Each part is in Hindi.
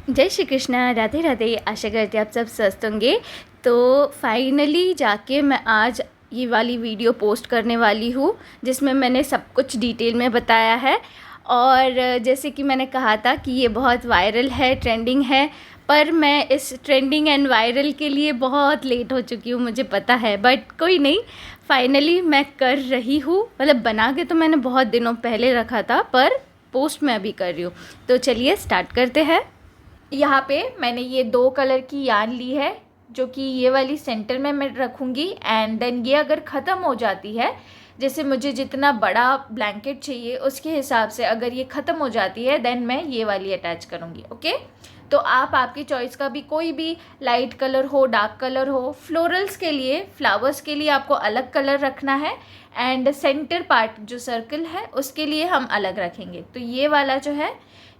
जय श्री कृष्णा, राधे राधे। आशा करती आप सब स्वस्थ होंगे। तो फाइनली जाके मैं आज ये वाली वीडियो पोस्ट करने वाली हूँ जिसमें मैंने सब कुछ डिटेल में बताया है। और जैसे कि मैंने कहा था कि ये बहुत वायरल है, ट्रेंडिंग है, पर मैं इस ट्रेंडिंग एंड वायरल के लिए बहुत लेट हो चुकी हूँ, मुझे पता है, बट कोई नहीं, फाइनली मैं कर रही हूँ। मतलब बना के तो मैंने बहुत दिनों पहले रखा था, पर पोस्ट मैं अभी कर रही हूँ। तो चलिए स्टार्ट करते हैं। यहाँ पे मैंने ये 2 कलर की यान ली है, जो कि ये वाली सेंटर में मैं रखूँगी। एंड देन ये अगर ख़त्म हो जाती है, जैसे मुझे जितना बड़ा ब्लैंकेट चाहिए उसके हिसाब से अगर ये ख़त्म हो जाती है, देन मैं ये वाली अटैच करूँगी। ओके, तो आप आपकी चॉइस का भी कोई भी लाइट कलर हो, डार्क कलर हो। फ्लोरल्स के लिए, फ्लावर्स के लिए आपको अलग कलर रखना है, एंड सेंटर पार्ट जो सर्कल है उसके लिए हम अलग रखेंगे। तो ये वाला जो है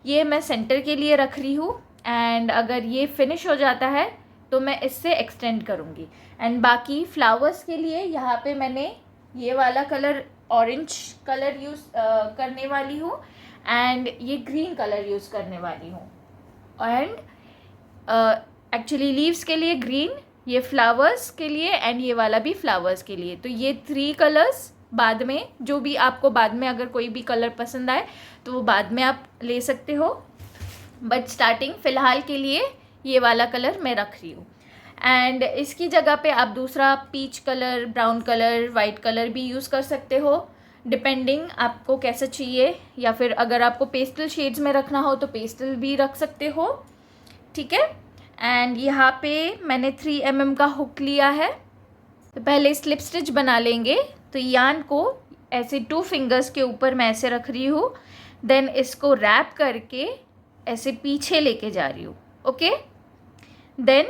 ये मैं सेंटर के लिए रख रही हूँ। एंड अगर ये फिनिश हो जाता है तो मैं इससे एक्सटेंड करूँगी। एंड बाकी फ्लावर्स के लिए यहाँ पे मैंने ये वाला कलर, ऑरेंज कलर यूज़ करने वाली हूँ, एंड ये ग्रीन कलर यूज़ करने वाली हूँ। एंड एक्चुअली लीव्स के लिए ग्रीन, ये फ्लावर्स के लिए, एंड ये वाला भी फ्लावर्स के लिए। तो ये 3 कलर्स बाद में, जो भी आपको बाद में अगर कोई भी कलर पसंद आए तो वो बाद में आप ले सकते हो, बट स्टार्टिंग फ़िलहाल के लिए ये वाला कलर मैं रख रही हूँ। एंड इसकी जगह पे आप दूसरा peach colour, brown colour, white colour भी यूज़ कर सकते हो, डिपेंडिंग आपको कैसा चाहिए। या फिर अगर आपको पेस्टल शेड्स में रखना हो तो पेस्टल भी रख सकते हो, ठीक है। एंड यहाँ पे मैंने 3 mm का हुक लिया है। तो पहले स्लिप स्टिच बना लेंगे। तो यान को ऐसे 2 फिंगर्स के ऊपर मैं ऐसे रख रही हूँ, देन इसको रैप करके ऐसे पीछे लेके जा रही हूँ। ओके, देन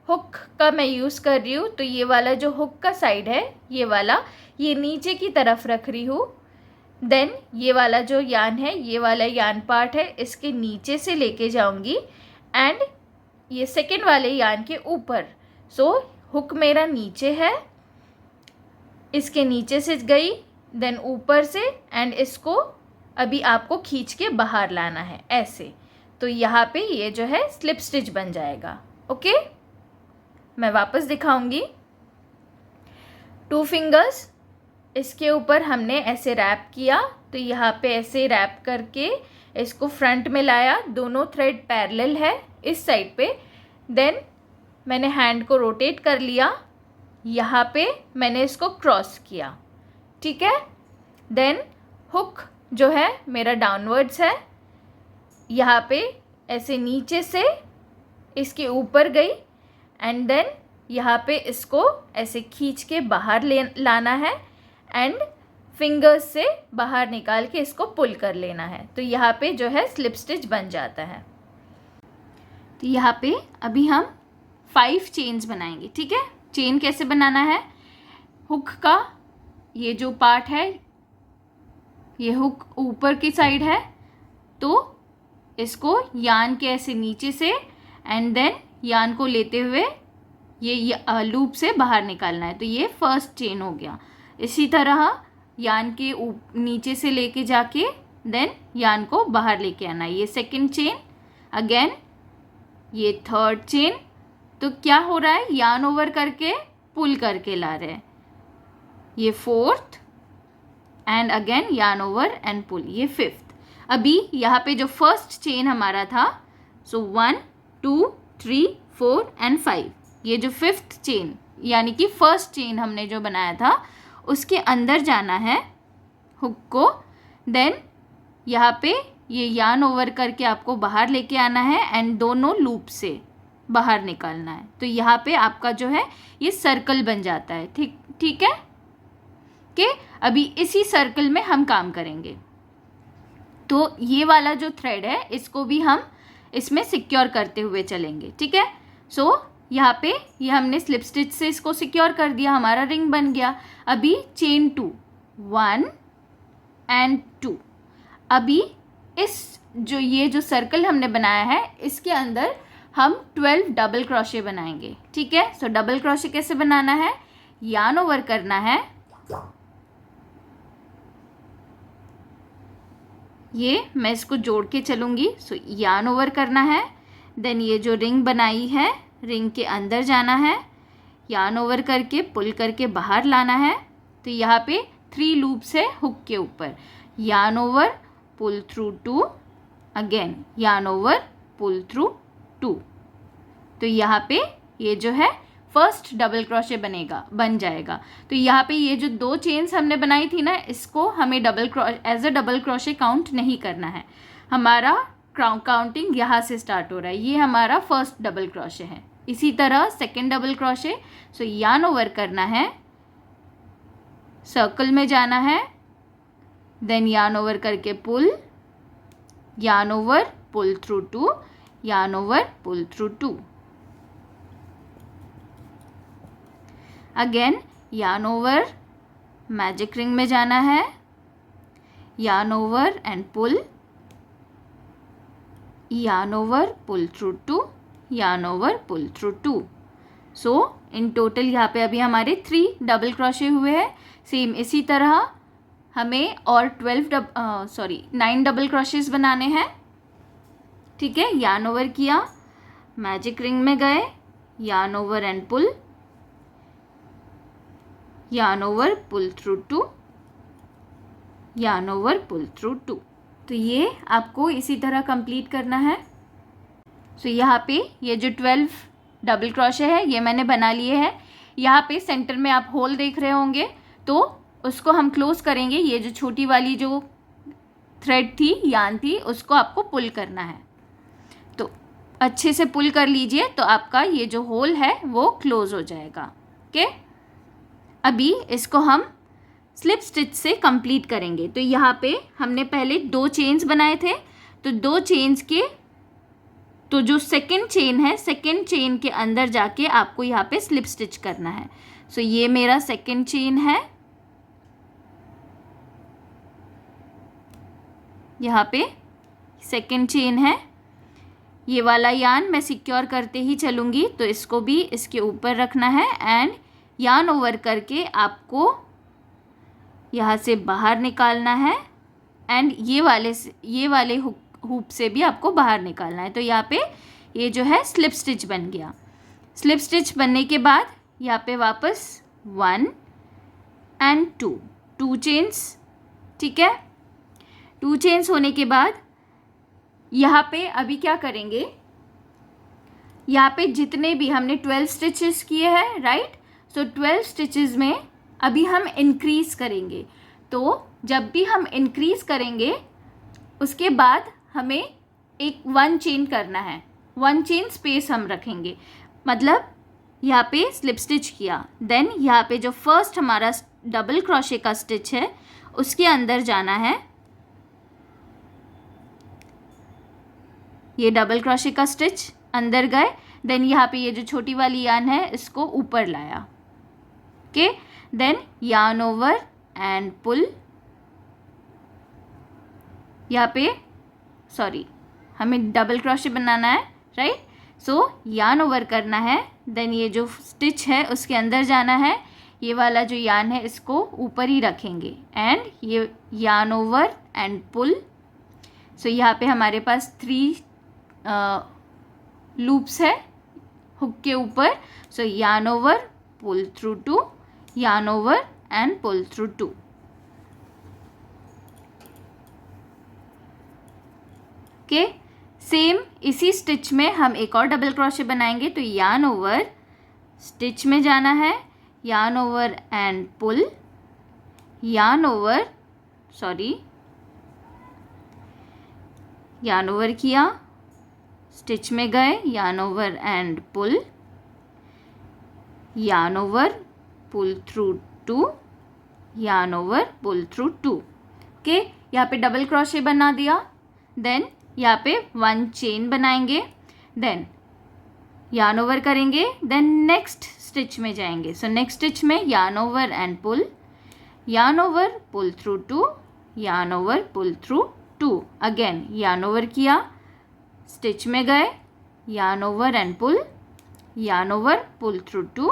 हुक का मैं यूज़ कर रही हूँ। तो ये वाला जो हुक का साइड है, ये वाला, ये नीचे की तरफ रख रही हूँ। देन ये वाला जो यान है, ये वाला यान पार्ट है, इसके नीचे से लेके जाऊँगी एंड ये सेकेंड वाले यान के ऊपर। सो हुक मेरा नीचे है, इसके नीचे से गई, देन ऊपर से, एंड इसको अभी आपको खींच के बाहर लाना है ऐसे। तो यहाँ पे ये जो है स्लिप स्टिच बन जाएगा। ओके, मैं वापस दिखाऊंगी। 2 फिंगर्स, इसके ऊपर हमने ऐसे रैप किया। तो यहाँ पे ऐसे रैप करके इसको फ्रंट में लाया, दोनों थ्रेड पैरेलल है इस साइड पे। देन मैंने हैंड को रोटेट कर लिया, यहाँ पे मैंने इसको क्रॉस किया, ठीक है। देन हुक जो है मेरा डाउनवर्ड्स है, यहाँ पे ऐसे नीचे से इसके ऊपर गई, एंड देन यहाँ पे इसको ऐसे खींच के बाहर लाना है, एंड फिंगर्स से बाहर निकाल के इसको पुल कर लेना है। तो यहाँ पे जो है स्लिप स्टिच बन जाता है। तो यहाँ पे अभी हम 5 चेन्स बनाएंगे, ठीक है। चेन कैसे बनाना है, हुक का ये जो पार्ट है, ये हुक ऊपर की साइड है, तो इसको यान के ऐसे नीचे से, एंड देन यान को लेते हुए ये लूप से बाहर निकालना है। तो ये फर्स्ट चेन हो गया। इसी तरह यान के नीचे से लेके जाके देन यान को बाहर लेके आना है, ये सेकंड चेन। अगेन ये थर्ड चेन। तो क्या हो रहा है, यान ओवर करके पुल करके ला रहे हैं, ये फोर्थ, एंड अगेन यान ओवर एंड पुल, ये फिफ्थ। अभी यहाँ पे जो फर्स्ट चेन हमारा था, सो 1 2 3 4 एंड 5, ये जो फिफ्थ चेन यानी कि फर्स्ट चेन हमने जो बनाया था उसके अंदर जाना है हुक को। देन यहाँ पे ये यान ओवर करके आपको बाहर लेके आना है, एंड दोनों लूप से बाहर निकालना है। तो यहाँ पे आपका जो है ये सर्कल बन जाता है, ठीक है। कि अभी इसी सर्कल में हम काम करेंगे। तो ये वाला जो थ्रेड है इसको भी हम इसमें सिक्योर करते हुए चलेंगे, ठीक है। सो यहाँ पे ये हमने स्लिप स्टिच से इसको सिक्योर कर दिया, हमारा रिंग बन गया। अभी चेन 2, 1 एंड 2। अभी इस ये जो सर्कल हमने बनाया है इसके अंदर हम 12 डबल क्रोशे बनाएंगे, ठीक है। सो डबल क्रोशे कैसे बनाना है, यान ओवर करना है, ये मैं इसको जोड़ के चलूँगी। सो यान ओवर करना है, देन ये जो रिंग बनाई है, रिंग के अंदर जाना है, यार्न ओवर करके पुल करके बाहर लाना है। तो यहाँ पे 3 लूप्स है हुक के ऊपर, yarn over pull through 2, again yarn over pull through 2। तो यहाँ पे ये जो है फर्स्ट डबल क्रोशे बन जाएगा। तो यहाँ पे ये जो 2 चेन्स हमने बनाई थी ना, इसको हमें as a double crochet count नहीं करना है। हमारा काउंटिंग यहाँ से स्टार्ट हो रहा है, ये हमारा फर्स्ट डबल क्रोशे है। इसी तरह सेकेंड डबल क्रोशे, सो यार्न ओवर करना है, सर्कल में जाना है, देन यार्न ओवर करके pull, yarn over pull through 2, yarn over pull through 2, again yarn over, magic ring में जाना है, yarn over and pull, yarn over pull through 2, yarn over pull through 2। So in total यहाँ पे अभी हमारे 3 डबल क्रोशे हुए हैं। सेम इसी तरह हमें और 9 डबल क्रोशेस बनाने हैं। ठीक है, यार्न ओवर किया, मैजिक रिंग में गए, yarn over and pull, yarn over pull through 2, yarn over pull through 2। तो ये आपको इसी तरह कंप्लीट करना है। सो यहाँ पे ये जो 12 डबल क्रोशे है ये मैंने बना लिए हैं। यहाँ पे सेंटर में आप होल देख रहे होंगे, तो उसको हम क्लोज करेंगे। ये जो छोटी वाली जो थ्रेड थी, यार्न थी, उसको आपको पुल करना है। तो अच्छे से पुल कर लीजिए, तो आपका ये जो होल है वो क्लोज हो जाएगा। ओके, अभी इसको हम स्लिप स्टिच से कंप्लीट करेंगे। तो यहाँ पे हमने पहले 2 चेन्स बनाए थे, तो 2 चेन्स के तो जो सेकेंड चेन है, सेकेंड चेन के अंदर जाके आपको यहाँ पे स्लिप स्टिच करना है। सो ये मेरा सेकेंड चेन है, यहाँ पे सेकेंड चेन है। ये वाला यार्न मैं सिक्योर करते ही चलूँगी, तो इसको भी इसके ऊपर रखना है एंड यार्न ओवर करके आपको यहाँ से बाहर निकालना है एंड ये वाले हुक से भी आपको बाहर निकालना है। तो यहाँ पे ये जो है स्लिप स्टिच बन गया। स्लिप स्टिच बनने के बाद यहाँ पे वापस 1 एंड 2 चेन्स। ठीक है, 2 चेन्स होने के बाद यहाँ पे अभी क्या करेंगे, यहाँ पे जितने भी हमने 12 स्टिचेस किए हैं, राइट। सो 12 स्टिचेस में अभी हम इंक्रीज करेंगे। तो जब भी हम इंक्रीज करेंगे उसके बाद हमें एक 1 चेन करना है, 1 चेन स्पेस हम रखेंगे। मतलब यहाँ पे स्लिप स्टिच किया, देन यहाँ पे जो फर्स्ट हमारा डबल क्रोशे का स्टिच है उसके अंदर जाना है, ये डबल क्रोशे का स्टिच अंदर गए, देन यहाँ पे ये जो छोटी वाली यार्न है इसको ऊपर लाया। Okay, then yarn over and pull, यहाँ पे हमें डबल क्रोशे बनाना है, राइट। सो यार्न ओवर करना है, देन ये जो स्टिच है उसके अंदर जाना है, ये वाला जो यार्न है इसको ऊपर ही रखेंगे एंड ये यार्न ओवर एंड पुल। सो यहाँ पे हमारे पास 3 लूप्स है हुक के ऊपर। So yarn over pull through 2, yarn over and pull through 2। Okay, same इसी स्टिच में हम एक और डबल क्रोशे बनाएंगे। तो यार्न ओवर, स्टिच में जाना है, yarn over and pull, yarn over yarn over किया, स्टिच में गए, yarn over and pull, yarn over pull through 2, yarn over pull through 2। Okay, यहाँ पे डबल क्रोशे बना दिया, देन यहाँ पे 1 चेन बनाएंगे, देन यार्न ओवर करेंगे, देन नेक्स्ट स्टिच में जाएंगे। सो नेक्स्ट स्टिच में yarn over and pull, yarn over pull through 2, yarn over pull through 2, again yarn over किया, स्टिच में गए, yarn over and pull, yarn over, pull through 2,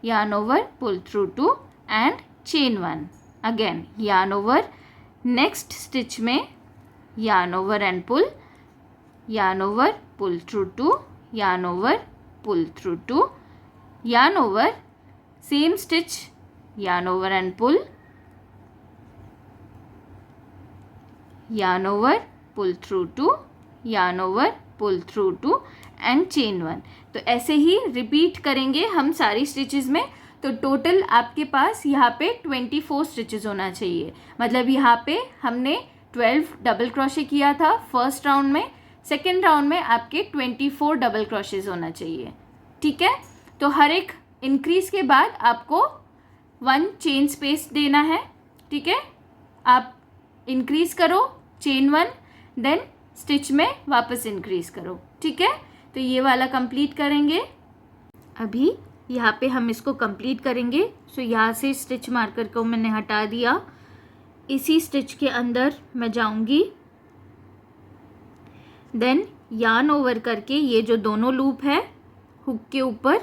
yarn over, pull through 2 and chain 1. Again yarn over, next stitch में yarn over and pull, yarn over, pull through 2, yarn over, pull through 2, yarn over, same stitch, yarn over and pull, yarn over, pull through 2, yarn over, pull through 2 and chain 1। तो ऐसे ही रिपीट करेंगे हम सारी स्टिचेस में। तो टोटल आपके पास यहाँ पे 24 स्टिचेस होना चाहिए। मतलब यहाँ पे हमने 12 डबल क्रोशे किया था फर्स्ट राउंड में, सेकेंड राउंड में आपके 24 डबल क्रोशेज होना चाहिए। ठीक है, तो हर एक इंक्रीज के बाद आपको 1 चेन स्पेस देना है। ठीक है, आप इंक्रीज करो चेन 1, देन स्टिच में वापस इंक्रीज करो। ठीक है, तो ये वाला कंप्लीट करेंगे। अभी यहाँ पे हम इसको कंप्लीट करेंगे। सो यहाँ से स्टिच मार्कर को मैंने हटा दिया। इसी स्टिच के अंदर मैं जाऊंगी, देन यार्न ओवर करके ये जो दोनों लूप है हुक के ऊपर,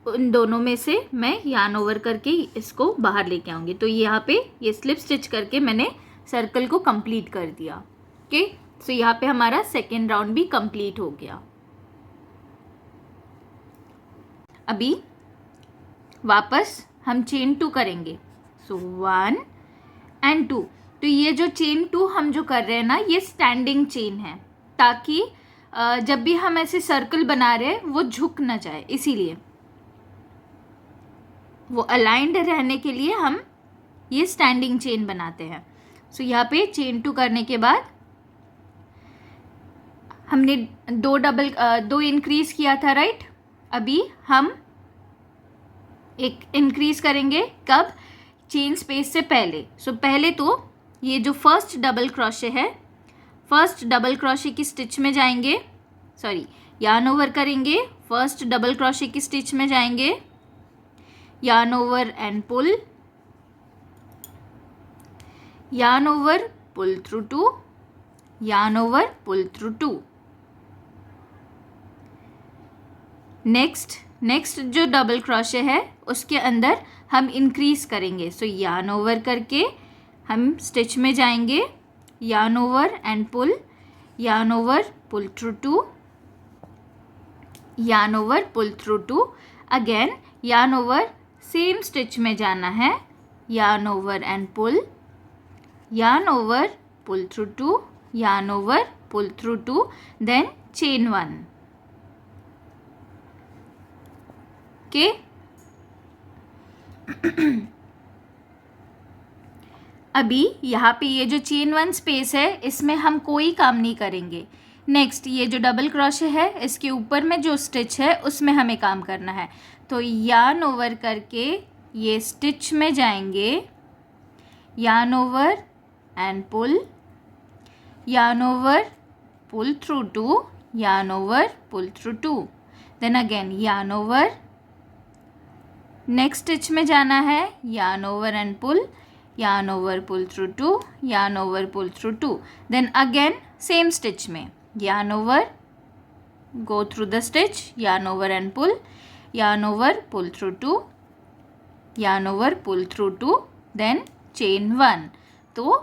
उन दोनों में से मैं यार्न ओवर करके इसको बाहर लेके आऊँगी। तो यहाँ पे ये स्लिप स्टिच करके मैंने सर्कल को कंप्लीट कर दिया। ओके, सो यहाँ पे हमारा सेकेंड राउंड भी कंप्लीट हो गया। अभी वापस हम चेन 2 करेंगे। सो 1 एंड 2। तो ये जो चेन 2 हम जो कर रहे हैं ना, ये स्टैंडिंग चेन है, ताकि जब भी हम ऐसे सर्कल बना रहे हैं वो झुक ना जाए, इसीलिए वो अलाइंड रहने के लिए हम ये स्टैंडिंग चेन बनाते हैं। सो यहाँ पे चेन 2 करने के बाद हमने 2 इंक्रीज किया था, राइट। अभी हम एक इंक्रीज करेंगे, कब? चेन स्पेस से पहले। सो पहले तो ये जो फर्स्ट डबल क्रोशे है, फर्स्ट डबल क्रोशे की स्टिच में जाएंगे, सॉरी यार्न ओवर करेंगे, फर्स्ट डबल क्रोशे की स्टिच में जाएंगे, yarn over and pull, yarn over, pull through 2, yarn over, pull through 2। Next जो डबल क्रोशे है उसके अंदर हम इंक्रीज करेंगे। सो yarn over करके हम स्टिच में जाएंगे, yarn over and pull, yarn over, pull through 2, yarn over, pull through 2, again yarn over, same stitch में जाना है, yarn over and pull, yarn over, pull through 2, yarn over, pull through 2, then chain 1। Okay, अभी यहाँ पे ये जो चेन 1 स्पेस है इसमें हम कोई काम नहीं करेंगे। नेक्स्ट ये जो डबल क्रोशे है इसके ऊपर में जो स्टिच है उसमें हमें काम करना है। तो यार्न ओवर करके ये स्टिच में जाएंगे, yarn over and pull, yarn over, pull through 2, yarn over, pull through 2, then again yarn over, next stitch में जाना है, yarn over and pull, yarn over, pull through 2, yarn over, pull through 2, then again same stitch में yarn over, go through the stitch, yarn over and pull, yarn over, pull through 2, yarn over, pull through 2, then chain 1। तो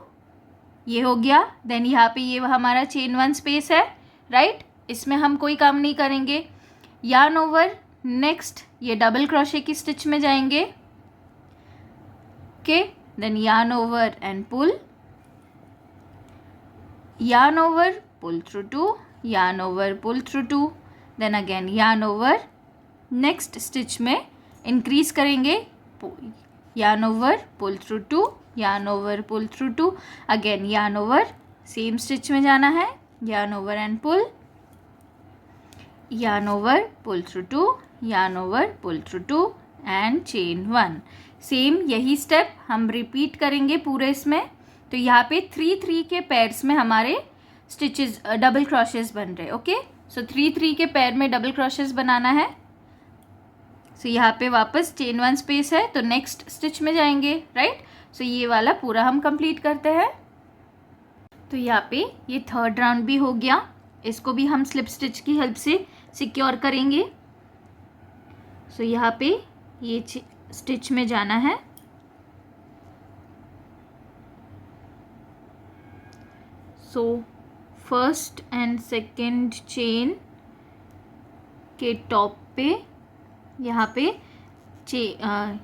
ये हो गया। देन यहाँ पे ये हमारा चेन 1 स्पेस है, राइट, इसमें हम कोई काम नहीं करेंगे। yarn over, नेक्स्ट ये डबल क्रोशे की स्टिच में जाएंगे, okay, then yarn over and pull, yarn over, pull through 2, yarn over, pull through 2, then again yarn over, next stitch में increase करेंगे, yarn over, pull through 2, yarn over, pull through 2, again yarn over, same stitch में जाना है, yarn over and pull, yarn over, pull through 2, yarn over, pull through 2 and chain 1। Same यही स्टेप हम रिपीट करेंगे पूरे इसमें। तो यहाँ पे 3-3 के पेयर्स में हमारे स्टिचेस डबल क्रोशेस बन रहे, ओके। सो 3-3 के पेयर में डबल क्रोशेस बनाना है। सो यहाँ पे वापस चेन 1 स्पेस है तो नेक्स्ट स्टिच में जाएंगे, राइट। सो ये वाला पूरा हम कंप्लीट करते हैं। तो यहाँ पे ये थर्ड राउंड भी हो गया, इसको भी हम स्लिप स्टिच की हेल्प से सिक्योर करेंगे। सो यहाँ पे ये स्टिच में जाना है, so first and second chain के टॉप पे यहाँ पे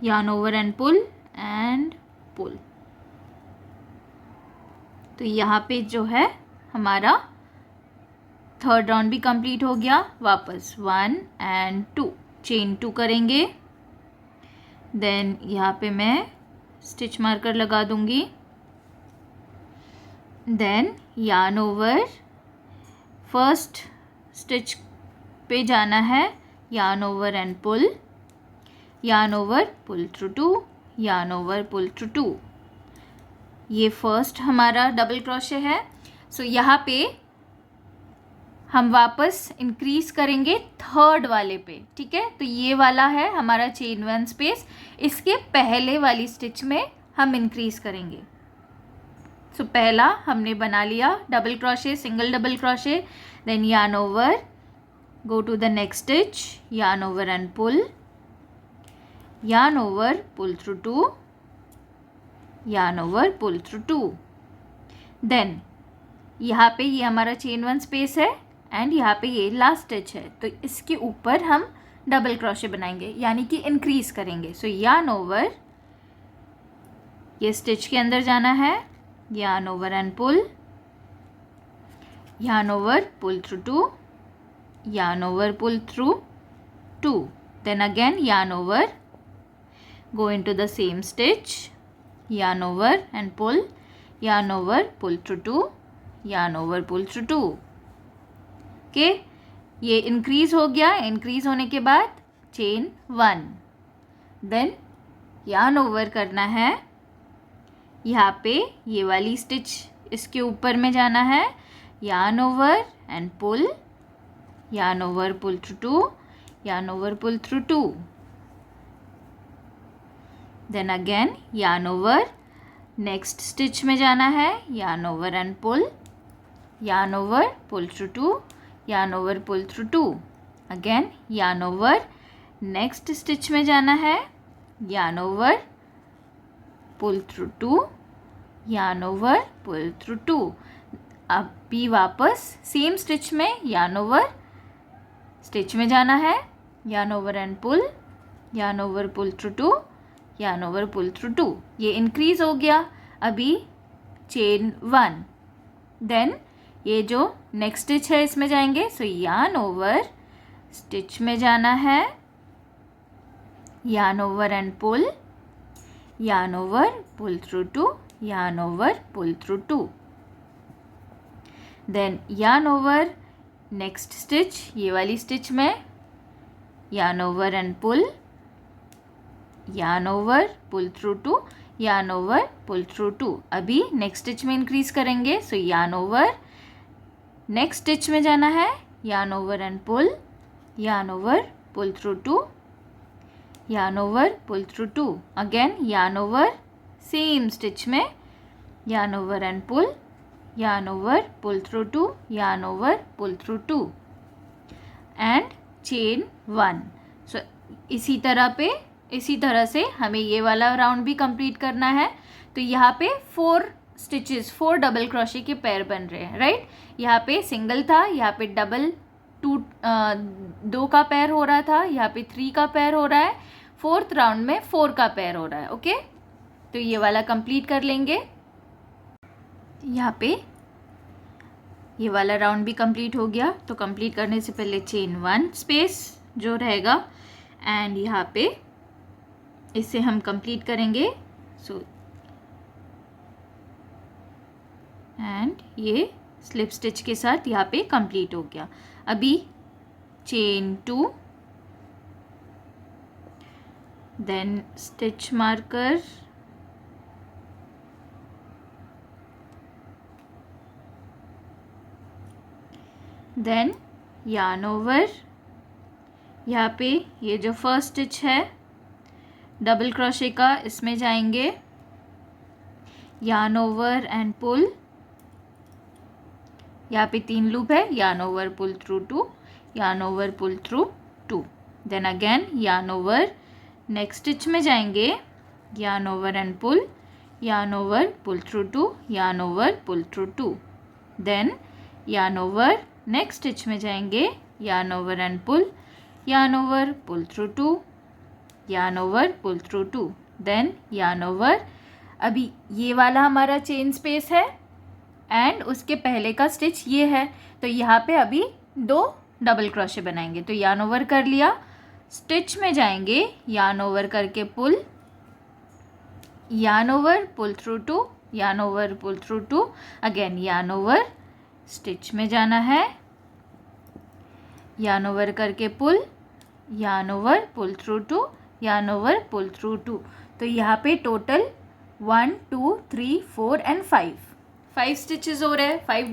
yarn over and pull and pull। तो यहाँ पे जो है हमारा थर्ड राउंड भी कंप्लीट हो गया। वापस 1 and 2 चेन 2 करेंगे। देन यहाँ पे मैं स्टिच मार्कर लगा दूंगी। Then yarn over, first stitch पे जाना है, yarn over and pull, yarn over pull through 2, yarn over pull through 2। ये फर्स्ट हमारा डबल क्रोशे है। सो यहाँ पे हम वापस इंक्रीज करेंगे थर्ड वाले पे, ठीक है। तो ये वाला है हमारा चेन 1 स्पेस, इसके पहले वाली स्टिच में हम इंक्रीज करेंगे। सो पहला हमने बना लिया double crochet, single double crochet, then yarn over, go to the next stitch, yarn over and pull, yarn over pull through 2, yarn over pull through 2। Then यहाँ पे ये हमारा चेन 1 स्पेस है एंड यहाँ पे ये लास्ट स्टिच है, तो इसके ऊपर हम डबल क्रोशे बनाएंगे, यानी कि इंक्रीज करेंगे। सो yarn ओवर, ये स्टिच के अंदर जाना है, yarn over and pull, yarn over pull through 2, yarn over pull through 2, then again yarn over, go into the same stitch, yarn over and pull, yarn over pull through 2, yarn over pull through 2। Okay, ये इंक्रीज हो गया। इंक्रीज होने के बाद चेन 1, देन yarn ओवर करना है, यहाँ पे ये वाली स्टिच इसके ऊपर में जाना है, yarn over and pull, yarn over pull through 2, yarn over pull through 2, then again yarn over, next stitch में जाना है, yarn over and pull, yarn over pull through 2, yarn over pull through 2, again yarn over, next stitch में जाना है, yarn over pull through 2, yarn over pull through 2। अब भी वापस सेम स्टिच में yarn ओवर, स्टिच में जाना है, yarn over and pull, yarn over pull through 2, yarn over pull through 2। ये इंक्रीज हो गया। अभी चेन 1, देन ये जो नेक्स्ट स्टिच है इसमें जाएंगे। सो yarn ओवर, स्टिच में जाना है, yarn over and pull, yarn over pull through 2, yarn over pull through 2, then yarn over, next stitch ये वाली स्टिच में, yarn over and pull, yarn over pull through 2, yarn over pull through 2। अभी नेक्स्ट स्टिच में इंक्रीज करेंगे। So yarn over, next stitch में जाना है, yarn over and pull, yarn over pull through 2, yarn over pull through 2, again yarn over, same stitch में yarn over and pull, yarn over pull through 2, yarn over pull through 2 and chain 1। So इसी तरह से हमें ये वाला राउंड भी कंप्लीट करना है। तो यहाँ पे 4 स्टिचेस, 4 डबल क्रोशे के पैर बन रहे हैं, राइट। यहाँ पे सिंगल था, यहाँ पे डबल 2 का पैर हो रहा था, यहाँ पे 3 का पैर हो रहा है, 4th राउंड में 4 का पैर हो रहा है। ओके, तो ये वाला कंप्लीट कर लेंगे। यहाँ पे ये वाला राउंड भी कंप्लीट हो गया। तो कंप्लीट करने से पहले चेन 1 स्पेस जो रहेगा एंड यहाँ पे इसे हम कंप्लीट करेंगे। सो एंड ये स्लिप स्टिच के साथ यहाँ पे कंप्लीट हो गया। अभी chain 2, then stitch marker, then yarn over. यहाँ पे ये जो फर्स्ट स्टिच है डबल क्रोशे का, इसमें जाएंगे, yarn ओवर एंड पुल, यहाँ पे 3 लूप है, yarn over pull through 2, yarn over pull through 2, then again yarn over, next stitch में जाएंगे, yarn over and pull, yarn over pull through 2, yarn over pull through 2, then yarn over, next stitch में जाएंगे, yarn over and pull, yarn over, pull through 2, yarn over, pull through 2, then yarn over. अभी ये वाला हमारा चेन स्पेस है एंड उसके पहले का स्टिच ये है, तो यहाँ पे अभी 2 डबल क्रोशे बनाएंगे. तो yarn over कर लिया, स्टिच में जाएंगे, yarn over करके पुल, yarn over, pull through 2, yarn over, pull through 2, again yarn over, stitch में जाना है, yarn over करके पुल, yarn over, pull through 2, yarn over, pull through 2. तो यहाँ पे टोटल 1 2 3 4 एंड 5 स्टिचेस हो रहे हैं. 5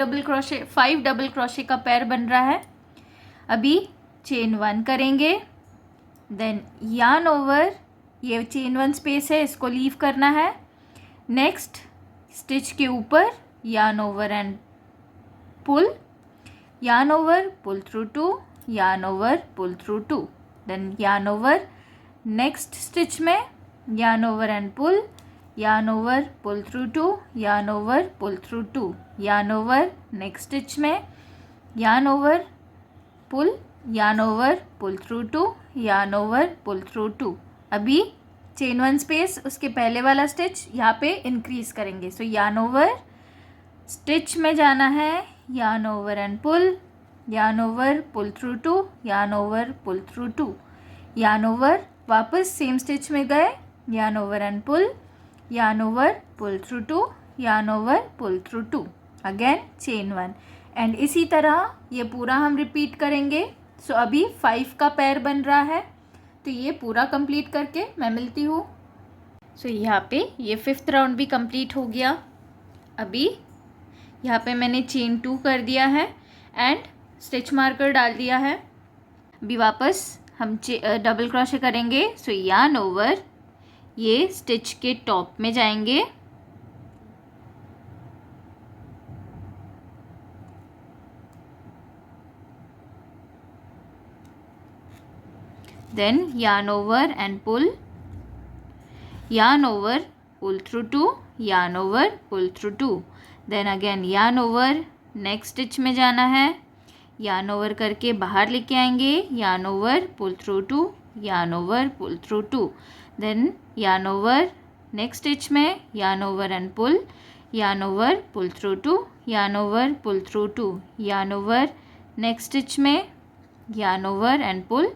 डबल क्रोशे का पैर बन रहा है. अभी चेन 1 करेंगे, देन yarn over, ये चेन 1 स्पेस है, इसको लीव करना है. नेक्स्ट स्टिच के ऊपर yarn over and pull, yarn over, pull through 2, yarn over, pull through 2, then yarn over. Next stitch में yarn over and pull, yarn over, pull through 2, yarn over, pull through 2, yarn over. Next stitch में yarn over, pull, yarn over, pull through 2, yarn over, pull through 2. अभी चेन 1 स्पेस, उसके पहले वाला स्टिच यहाँ पे इंक्रीज करेंगे. सो yarn over, स्टिच में जाना है, yarn over and pull, yarn over, pull through 2, yarn over, pull through 2, yarn over. वापस सेम स्टिच में गए, yarn over and pull, yarn over, pull through 2, yarn over, pull through 2, again chain 1. And इसी तरह ये पूरा हम रिपीट करेंगे. सो अभी 5 का पैर बन रहा है, तो ये पूरा कंप्लीट करके मैं मिलती हूँ. सो यहाँ पे ये 5th राउंड भी कंप्लीट हो गया. अभी यहाँ पे मैंने चेन 2 कर दिया है एंड स्टिच मार्कर डाल दिया है. अभी वापस हम डबल क्रोशे करेंगे. सो yarn over, ये स्टिच के टॉप में जाएंगे, then yarn over and pull, yarn over, pull through 2, yarn over, pull through 2, then again yarn over. Next stitch में जाना है, yarn over करके बाहर लेके आएंगे, yarn over, pull through 2, yarn over, pull through 2, then yarn over. Next stitch में yarn over and pull, yarn over, pull through 2, yarn over, pull through 2, yarn over. Next stitch में yarn over and pull,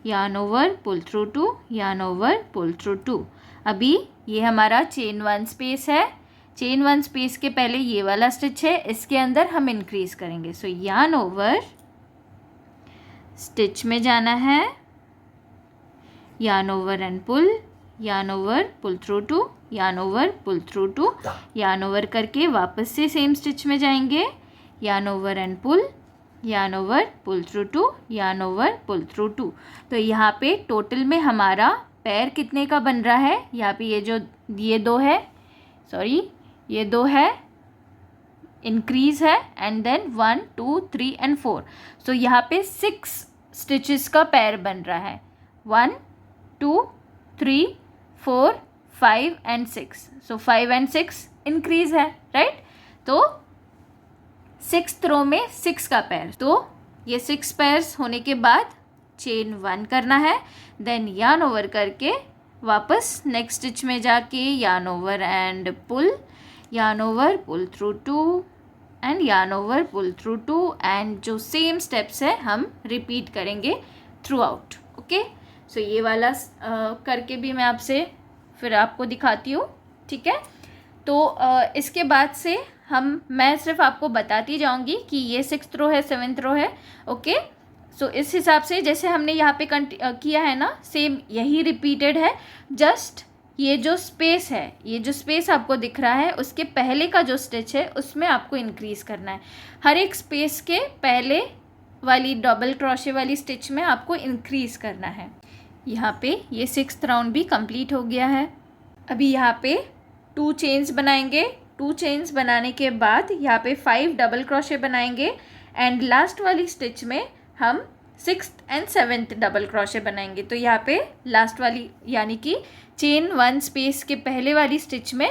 yarn over, pull through 2, yarn over, pull through 2. अभी ये हमारा चेन 1 स्पेस है. चेन 1 स्पेस के पहले ये वाला स्टिच है, इसके अंदर हम इंक्रीज करेंगे. सो yarn over, स्टिच में जाना है, yarn over and pull, yarn over, pull through 2, yarn over, pull through 2, yarn over करके वापस से सेम स्टिच में जाएंगे, yarn over and pull, yarn over, pull through 2, yarn over, pull through 2. तो यहाँ पे टोटल में हमारा पैर कितने का बन रहा है. यहाँ पे ये 2 है, सॉरी ये 2 है, इंक्रीज है, एंड देन 1 2 3 एंड 4. सो यहाँ पे 6 स्टिचेस का पैर बन रहा है. 1 2 3 4 5 एंड 6. सो 5 एंड 6 इंक्रीज है, राइट. तो 6th रो में 6 का पैर. तो ये 6 पैर्स होने के बाद चेन 1 करना है, देन yarn over करके वापस नेक्स्ट स्टिच में जाके yarn over and pull, yarn over, pull through 2 and yarn over, pull through 2, and जो सेम स्टेप्स है हम रिपीट करेंगे थ्रू आउट. ओके. सो ये वाला करके भी मैं आपसे फिर आपको दिखाती हूँ, ठीक है. तो इसके बाद से मैं सिर्फ आपको बताती जाऊँगी कि ये 6th रो है, 7th रो है. ओके. सो इस हिसाब से जैसे हमने यहाँ पे किया है ना, सेम यही रिपीटेड है. जस्ट ये जो स्पेस है, ये जो स्पेस आपको दिख रहा है, उसके पहले का जो स्टिच है उसमें आपको इंक्रीज़ करना है. हर एक स्पेस के पहले वाली डबल क्रोशे वाली स्टिच में आपको इंक्रीज़ करना है. यहाँ पे ये 6th राउंड भी कंप्लीट हो गया है. अभी यहाँ पे 2 चेन्स बनाएंगे. 2 चेन्स बनाने के बाद यहाँ पे 5 डबल क्रोशे बनाएंगे एंड लास्ट वाली स्टिच में हम 6th and 7th double crochet बनाएंगे. तो यहाँ पे लास्ट वाली यानी कि चेन 1 स्पेस के पहले वाली स्टिच में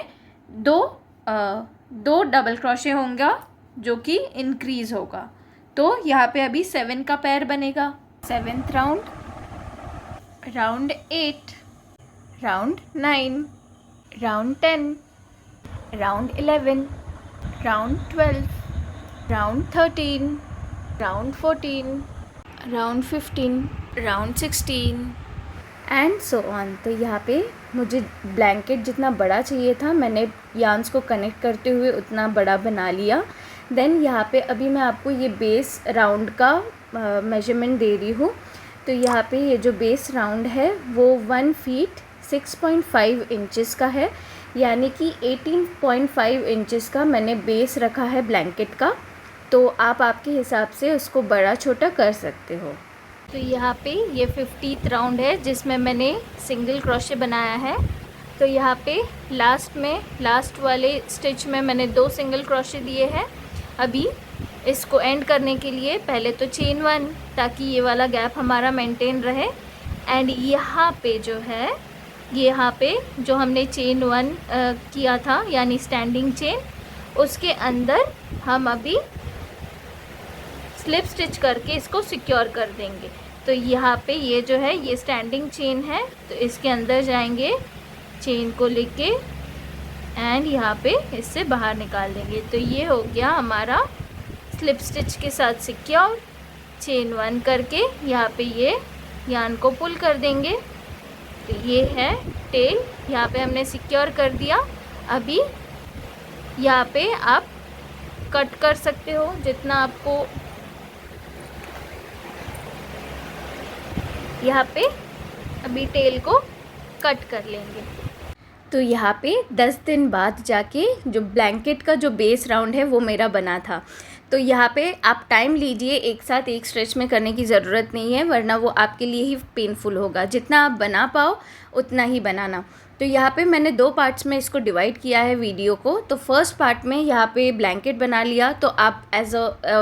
दो डबल क्रोशे होंगे जो कि इंक्रीज़ होगा. तो यहाँ पे अभी 7 का पैर बनेगा. 7th round round 8, round 9, round 10, round 11, round 12, round 13, round 14, round 15, round 16 and so on. तो यहाँ पे मुझे ब्लैंकेट जितना बड़ा चाहिए था मैंने यार्न्स को कनेक्ट करते हुए उतना बड़ा बना लिया। देन यहाँ पे अभी मैं आपको ये बेस राउंड का मेजरमेंट दे रही हूँ। तो यहाँ पे ये जो बेस राउंड है वो 1 फीट 6.5 इंचेस का है, यानी कि 18.5 इंचेस का मैंने बेस रखा है ब्लैंकेट का। तो आप आपके हिसाब से उसको बड़ा छोटा कर सकते हो। तो यहाँ पे ये 50th राउंड है जिसमें मैंने सिंगल क्रोशे बनाया है। तो यहाँ पे लास्ट वाले स्टिच में मैंने 2 सिंगल क्रोशे दिए हैं। अभी इसको एंड करने के लिए पहले तो चेन 1, ताकि ये वाला गैप हमारा मेंटेन रहे। एंड यहाँ पे जो है, यहाँ पे जो हमने चेन 1 किया था यानी स्टैंडिंग चेन, उसके अंदर हम अभी स्लिप स्टिच करके इसको सिक्योर कर देंगे। तो यहाँ पे ये जो है ये स्टैंडिंग चेन है, तो इसके अंदर जाएंगे चेन को लेके एंड यहाँ पे इससे बाहर निकाल देंगे। तो ये हो गया हमारा स्लिप स्टिच के साथ सिक्योर। चेन 1 करके यहाँ पे ये यार्न को पुल कर देंगे। तो ये है टेल, यहाँ पे हमने सिक्योर कर दिया। अभी यहाँ पे आप कट कर सकते हो जितना आपको, यहाँ पे अभी टेल को कट कर लेंगे। तो यहाँ पे 10 दिन बाद जाके जो ब्लैंकेट का जो बेस राउंड है वो मेरा बना था। तो यहाँ पे आप टाइम लीजिए, एक साथ एक स्ट्रेच में करने की ज़रूरत नहीं है, वरना वो आपके लिए ही पेनफुल होगा। जितना आप बना पाओ उतना ही बनाना। तो यहाँ पे मैंने 2 पार्ट्स में इसको डिवाइड किया है वीडियो को। तो फर्स्ट पार्ट में यहाँ पे ब्लैंकेट बना लिया, तो आप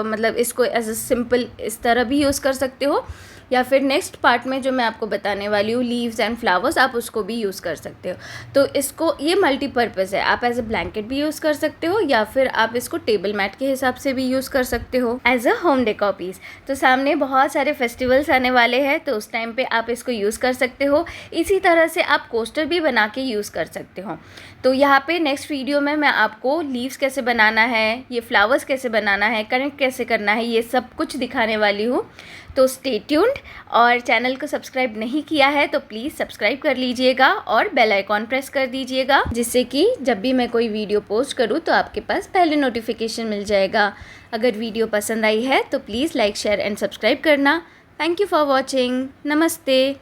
मतलब इसको एज अ सिंपल इस तरह भी यूज़ कर सकते हो, या फिर नेक्स्ट पार्ट में जो मैं आपको बताने वाली हूँ लीव्स एंड फ्लावर्स, आप उसको भी यूज़ कर सकते हो। तो इसको ये मल्टीपर्पज़ है, आप एज अ ब्लैंकेट भी यूज़ कर सकते हो या फिर आप इसको टेबल मैट के हिसाब से भी यूज़ कर सकते हो as a home decor piece. तो सामने बहुत सारे फेस्टिवल्स आने वाले हैं, तो उस टाइम पे आप इसको यूज़ कर सकते हो। इसी तरह से आप कोस्टर भी बना के यूज़ कर सकते हो। तो यहाँ पे नेक्स्ट वीडियो में मैं आपको लीव्स कैसे बनाना है, ये फ्लावर्स कैसे बनाना है, कनेक्ट कैसे करना है, ये सब कुछ दिखाने वाली हूँ। तो स्टे ट्यून्ड, और चैनल को सब्सक्राइब नहीं किया है तो प्लीज़ सब्सक्राइब कर लीजिएगा और बेल आइकॉन प्रेस कर दीजिएगा, जिससे कि जब भी मैं कोई वीडियो पोस्ट करूँ तो आपके पास पहले नोटिफिकेशन मिल जाएगा। अगर वीडियो पसंद आई है तो please like, share and subscribe करना। Thank you for watching. नमस्ते।